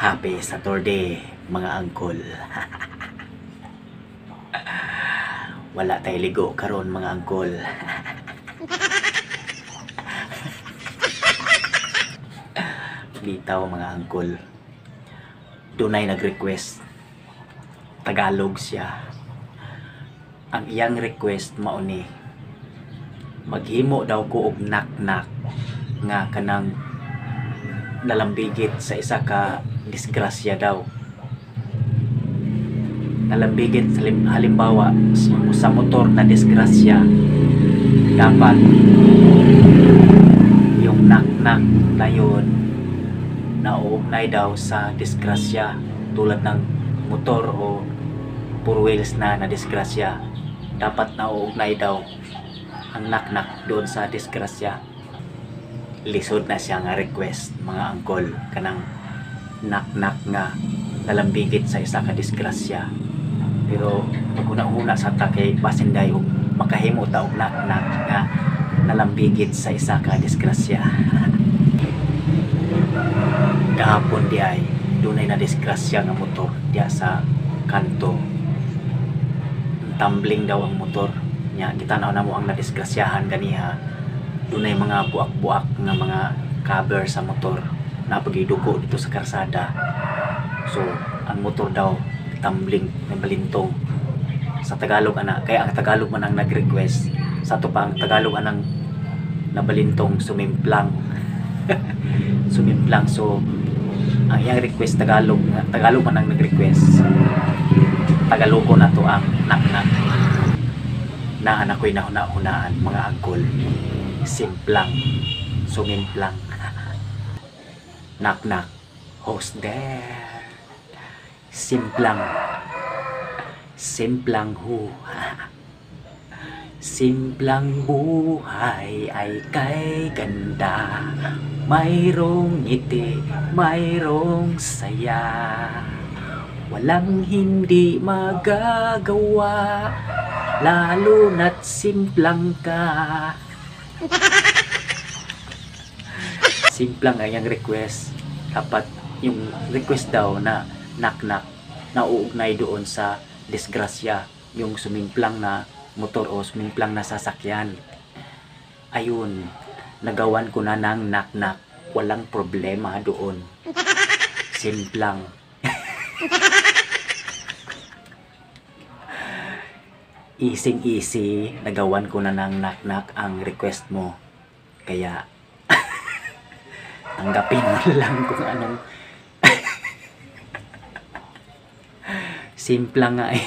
Happy Saturday mga angkol. Wala tay ligo karon mga angkol. Bitaw mga angkol. Dunay nag-request. Tagalog siya. Ang iyang request mao ni maghimo daw ko og knock-knock nga kanang nalambigit sa isa ka disgrasya daw. Nalambigit halimbawa sa motor na disgrasya, dapat yung knock-knock na yun nauugnay daw sa disgrasya, tulad ng motor o four wheels na disgrasya. Dapat nauugnay daw ang knock-knock doon sa disgrasya. Lisod na siya nga request mga angkol, kanang knock-knock nga nalambigit sa isa ka disgrasya. Pero pag una-una sa takay pasinday og makahimo ta og knock-knock nga nalambigit sa isa ka disgrasya. Gahapon di ay dunay na disgrasya nga motor diya sa kanto. Tumbling daw ang motor nya, kita na mo ang nadisgrasyahan ganiha. Dunay mga buak-buak nga mga cover sa motor na pagidugo dito sa karsada. So ang motor daw tumbling, nabalintong. Sa Tagalog ana, kaya ang Tagalog man ang nag-request. Sa to pa ang Tagalog anang nabalintong sumimplang. Sumimplang. So ang iyang request Tagalog man ang nag-request. Tagalogo na to ang knock-knock. Na anak ko'y nahuna-hunaan mga angkol. Simplang, sumimplang. Knock-knock, who's there? Simplang, simplang hu. Simplang buhay ay kay ganda. Mayroong ngiti, mayroong saya. Walang hindi magagawa, lalo na't simplang ka. Simplang ang iyang request. Dapat yung request daw na knock-knock na uugnay doon sa disgrasya, yung sumimplang na motor o sumimplang na sasakyan. Ayun, nagawan ko na ng knock-knock. Walang problema doon. Simplang. Easy, nagawan ko na ng knock-knock ang request mo. Kaya tanggapin mo lang kung anong simplang nga eh.